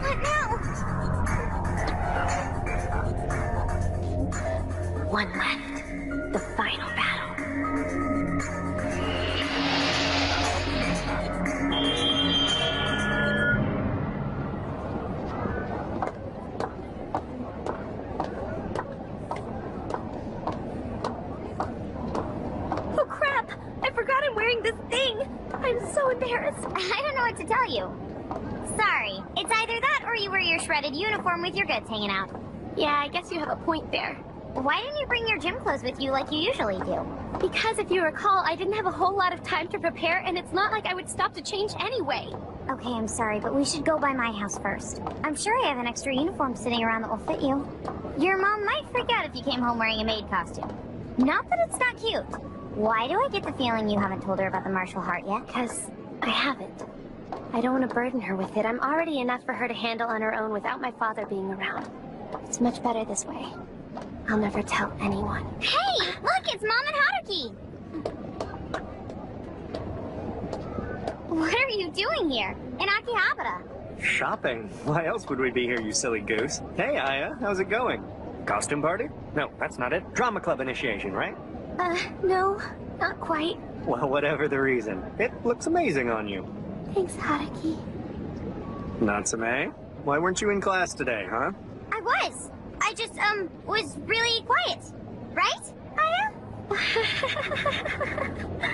What now? One left. The final battle. Oh crap! I forgot I'm wearing this thing! I'm so embarrassed. I don't know what to tell you. Sorry. It's either that or you wear your shredded uniform with your guts hanging out. Yeah, I guess you have a point there. Why didn't you bring your gym clothes with you like you usually do? Because if you recall, I didn't have a whole lot of time to prepare, and it's not like I would stop to change anyway. Okay, I'm sorry, but we should go by my house first. I'm sure I have an extra uniform sitting around that will fit you. Your mom might freak out if you came home wearing a maid costume. Not that it's not cute. Why do I get the feeling you haven't told her about the martial heart yet? Because I haven't. I don't want to burden her with it. I'm already enough for her to handle on her own without my father being around. It's much better this way. I'll never tell anyone. Hey, look, it's Mom and Haruki! What are you doing here? In Akihabara? Shopping? Why else would we be here, you silly goose? Hey, Aya, how's it going? Costume party? No, that's not it. Drama club initiation, right? No, not quite. Well, whatever the reason. It looks amazing on you. Thanks, Haruki. Natsume? Why weren't you in class today, huh? I was. I just, was really quiet. Right, Aya?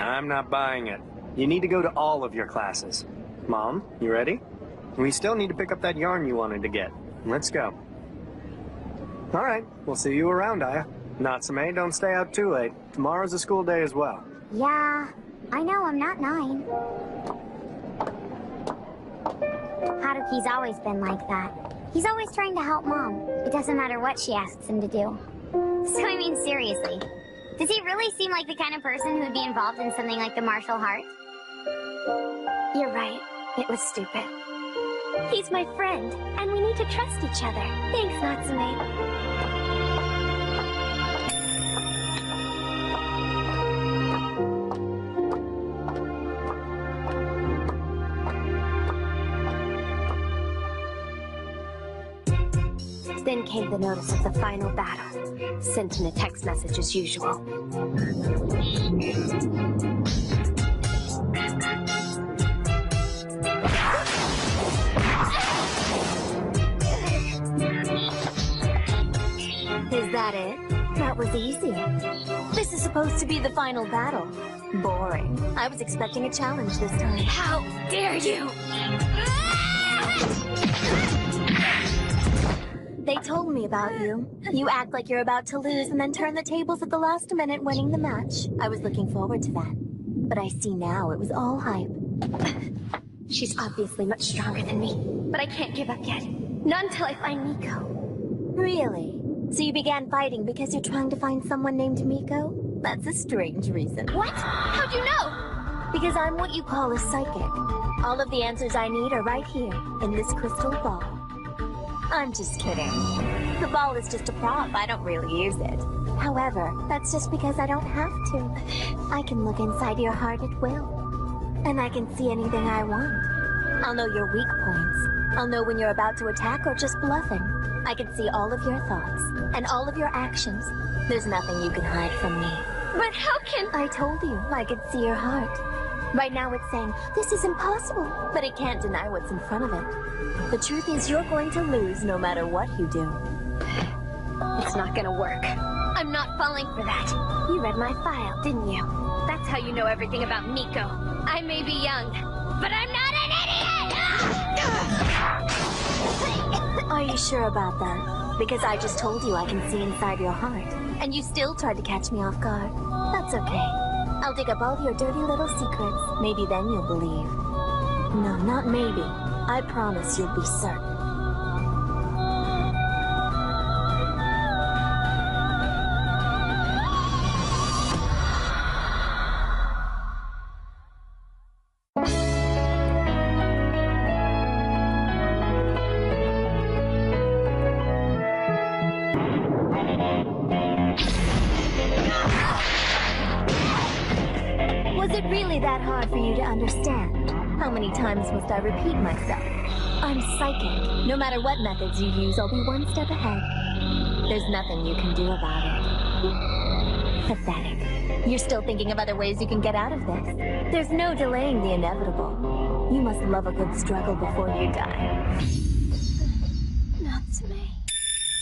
I'm not buying it. You need to go to all of your classes. Mom, you ready? We still need to pick up that yarn you wanted to get. Let's go. All right, we'll see you around, Aya. Natsume, don't stay out too late. Tomorrow's a school day as well. Yeah, I know, I'm not 9. Haruki's always been like that. He's always trying to help Mom. It doesn't matter what she asks him to do. So I mean, seriously, does he really seem like the kind of person who would be involved in something like the martial heart? You're right. It was stupid. He's my friend, and we need to trust each other. Thanks, Natsume. Then came the notice of the final battle, sent in a text message as usual. Is that it? That was easy. This is supposed to be the final battle. Boring. I was expecting a challenge this time. How dare you! They told me about you. You act like you're about to lose and then turn the tables at the last minute, winning the match. I was looking forward to that. But I see now it was all hype. She's obviously much stronger than me, but I can't give up yet. Not until I find Miko. Really? So you began fighting because you're trying to find someone named Miko? That's a strange reason. What? How'd you know? Because I'm what you call a psychic. All of the answers I need are right here, in this crystal ball. I'm just kidding. The ball is just a prop. I don't really use it. However, that's just because I don't have to. I can look inside your heart at will. And I can see anything I want. I'll know your weak points. I'll know when you're about to attack or just bluffing. I can see all of your thoughts and all of your actions. There's nothing you can hide from me. But how can... I told you, I could see your heart. Right now it's saying, this is impossible. But it can't deny what's in front of it. The truth is you're going to lose no matter what you do. It's not gonna work. I'm not falling for that. You read my file, didn't you? That's how you know everything about Miko. I may be young, but I'm not an idiot! Are you sure about that? Because I just told you I can see inside your heart. And you still tried to catch me off guard. That's okay. I'll dig up all your dirty little secrets. Maybe then you'll believe. No, not maybe. I promise you'll be certain. Was it really that hard for you to understand? How many times must I repeat myself? I'm psychic. No matter what methods you use, I'll be one step ahead. There's nothing you can do about it. Pathetic. You're still thinking of other ways you can get out of this. There's no delaying the inevitable. You must love a good struggle before you die. Natsume.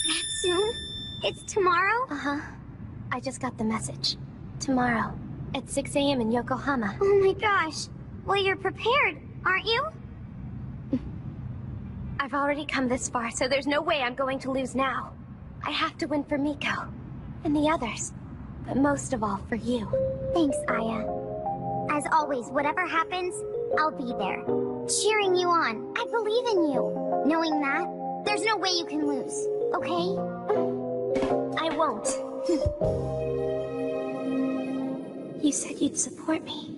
That soon? It's tomorrow? Uh-huh. I just got the message. Tomorrow, at 6 a.m. in Yokohama. Oh my gosh. Well, you're prepared, aren't you? I've already come this far, so there's no way I'm going to lose now. I have to win for Miko. And the others. But most of all, for you. Thanks, Aya. As always, whatever happens, I'll be there. Cheering you on. I believe in you. Knowing that, there's no way you can lose. Okay? I won't. You said you'd support me.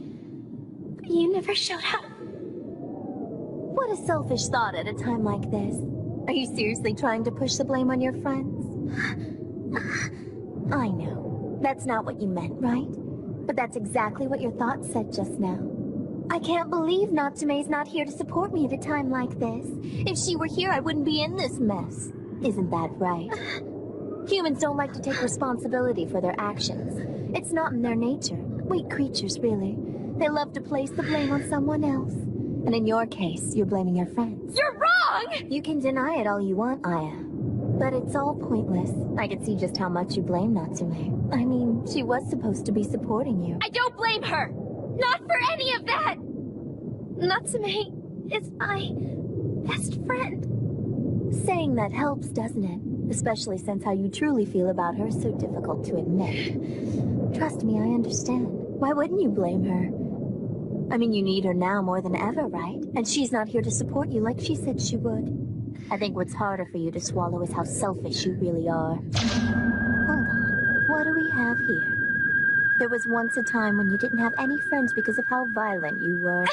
But you never showed up. What a selfish thought at a time like this. Are you seriously trying to push the blame on your friends? I know. That's not what you meant, right? But that's exactly what your thoughts said just now. I can't believe Natsume's not here to support me at a time like this. If she were here, I wouldn't be in this mess. Isn't that right? Humans don't like to take responsibility for their actions. It's not in their nature. Weak creatures, really. They love to place the blame on someone else. And in your case, you're blaming your friends. You're wrong! You can deny it all you want, Aya. But it's all pointless. I can see just how much you blame Natsume. I mean, she was supposed to be supporting you. I don't blame her! Not for any of that! Natsume is my best friend. Saying that helps, doesn't it? Especially since how you truly feel about her is so difficult to admit. Trust me, I understand. Why wouldn't you blame her? I mean, you need her now more than ever, right? And she's not here to support you like she said she would. I think what's harder for you to swallow is how selfish you really are. Hold on. What do we have here? There was once a time when you didn't have any friends because of how violent you were.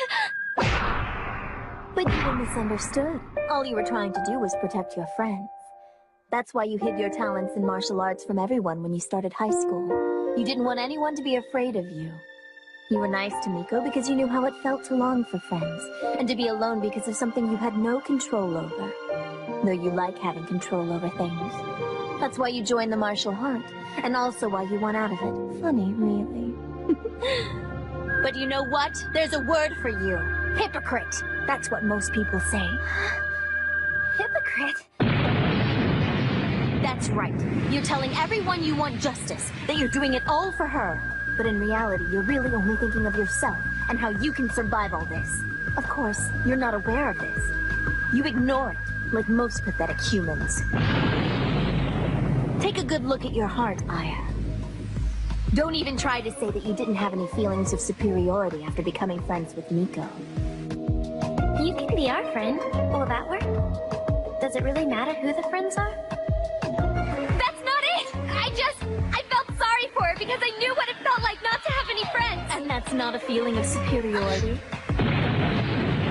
But you were misunderstood. All you were trying to do was protect your friends. That's why you hid your talents in martial arts from everyone when you started high school. You didn't want anyone to be afraid of you. You were nice to Miko because you knew how it felt to long for friends, and to be alone because of something you had no control over. Though you like having control over things. That's why you joined the martial art, and also why you want out of it. Funny, really. But you know what? There's a word for you. Hypocrite. That's what most people say. Hypocrite? That's right. You're telling everyone you want justice, that you're doing it all for her. But in reality, you're really only thinking of yourself and how you can survive all this. Of course, you're not aware of this. You ignore it, like most pathetic humans. Take a good look at your heart, Aya. Don't even try to say that you didn't have any feelings of superiority after becoming friends with Miko. You can be our friend. Will that work? Does it really matter who the friends are? That's not it! I felt sorry for her because I knew what it felt like not to have any friends! And that's not a feeling of superiority.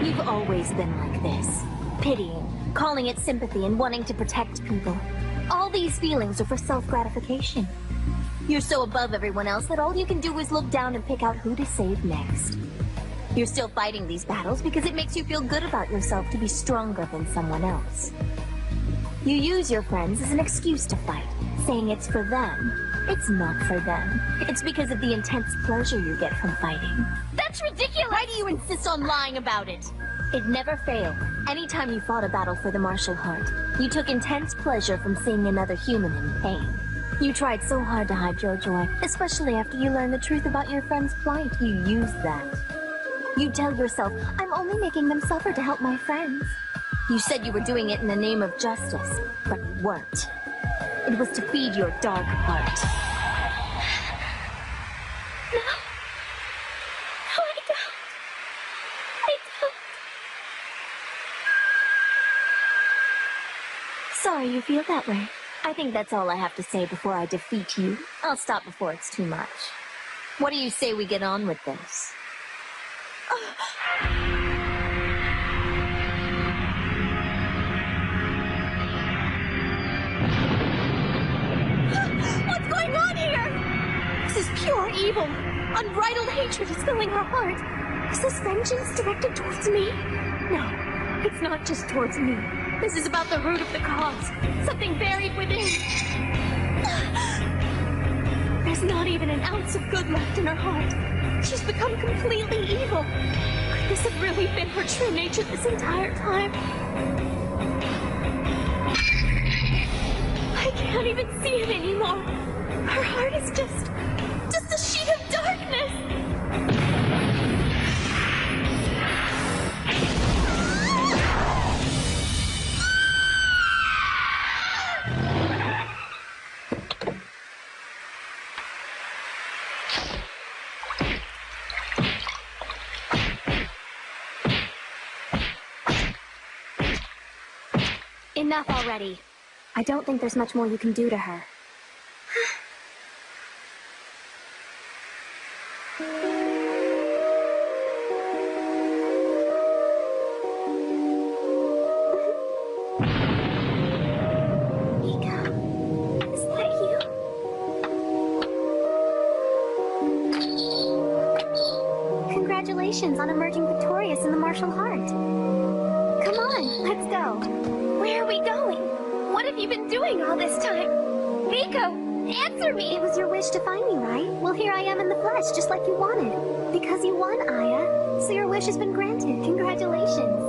You've always been like this. Pitying, calling it sympathy, and wanting to protect people. All these feelings are for self-gratification. You're so above everyone else that all you can do is look down and pick out who to save next. You're still fighting these battles because it makes you feel good about yourself to be stronger than someone else. You use your friends as an excuse to fight, saying it's for them. It's not for them. It's because of the intense pleasure you get from fighting. That's ridiculous! Why do you insist on lying about it? It never failed. Anytime you fought a battle for the martial art, you took intense pleasure from seeing another human in pain. You tried so hard to hide your joy, especially after you learned the truth about your friend's plight. You used that. You tell yourself, I'm only making them suffer to help my friends. You said you were doing it in the name of justice, but you weren't. It was to feed your dark heart. No. No, I don't. I don't. Sorry you feel that way. I think that's all I have to say before I defeat you. I'll stop before it's too much. What do you say we get on with this? What's going on here? This is pure evil. Unbridled hatred is filling her heart. Is this vengeance directed towards me? No, it's not just towards me. This is about the root of the cause. Something buried within. There's not even an ounce of good left in her heart. She's become completely evil. Could this have really been her true nature this entire time? I can't even see it anymore. Her heart is just a sheet of darkness. Enough already. I don't think there's much more you can do to her. Congratulations on emerging victorious in the martial art. Come on, let's go. Where are we going? What have you been doing all this time? Miko, answer me! It was your wish to find me, right? Well, here I am in the flesh, just like you wanted. Because you won, Aya. So your wish has been granted. Congratulations.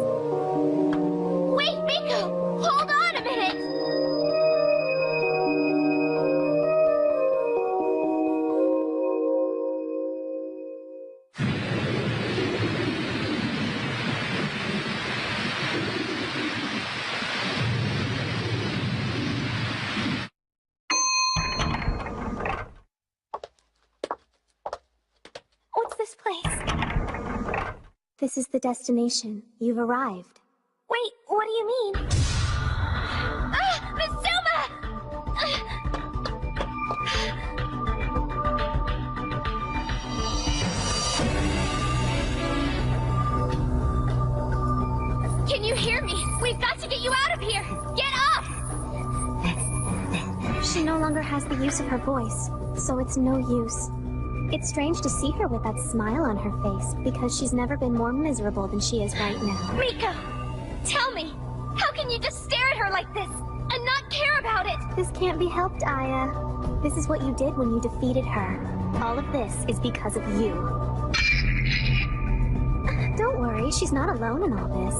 Wait, Miko! Hold on a minute! What's this place? This is the destination. You've arrived. Wait, what do you mean? Ah! Mitsuma! Can you hear me? We've got to get you out of here! Get up! She no longer has the use of her voice, so it's no use. It's strange to see her with that smile on her face, because she's never been more miserable than she is right now. Miko! Tell me! How can you just stare at her like this and not care about it? This can't be helped, Aya. This is what you did when you defeated her. All of this is because of you. Don't worry, she's not alone in all this.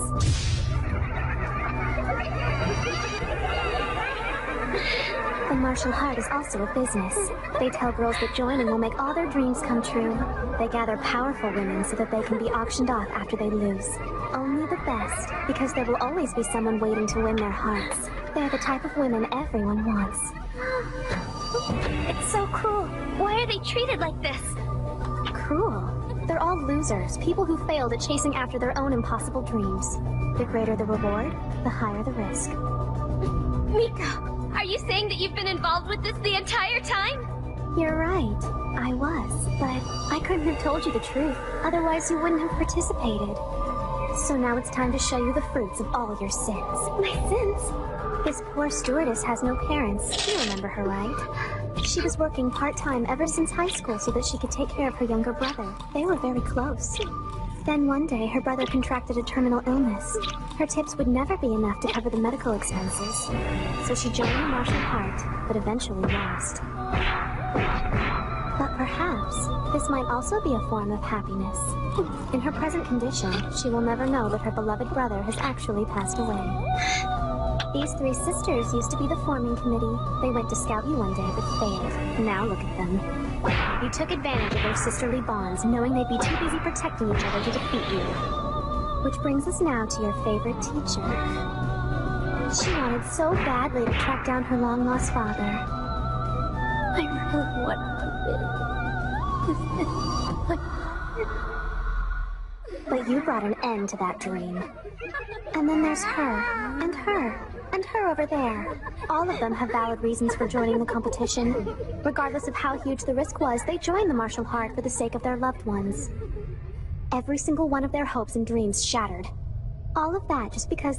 The martial art is also a business. They tell girls that joining will make all their dreams come true. They gather powerful women so that they can be auctioned off after they lose. Only the best, because there will always be someone waiting to win their hearts. They're the type of women everyone wants. It's so cruel. Why are they treated like this? Cruel? They're all losers, people who failed at chasing after their own impossible dreams. The greater the reward, the higher the risk. Miko! Are you saying that you've been involved with this the entire time? You're right. I was, but I couldn't have told you the truth. Otherwise, you wouldn't have participated. So now it's time to show you the fruits of all your sins. My sins? This poor stewardess has no parents. You remember her, right? She was working part-time ever since high school so that she could take care of her younger brother. They were very close. Then one day, her brother contracted a terminal illness. Her tips would never be enough to cover the medical expenses. So she joined the martial art, but eventually lost. But perhaps, this might also be a form of happiness. In her present condition, she will never know that her beloved brother has actually passed away. These three sisters used to be the forming committee. They went to scout you one day, but failed. Now look at them. You took advantage of their sisterly bonds, knowing they'd be too busy protecting each other to defeat you. Which brings us now to your favorite teacher. She wanted so badly to track down her long-lost father. I really want But you brought an end to that dream. And then there's her, and her, and her over there. All of them have valid reasons for joining the competition. Regardless of how huge the risk was, they joined the martial art for the sake of their loved ones. Every single one of their hopes and dreams shattered. All of that just because they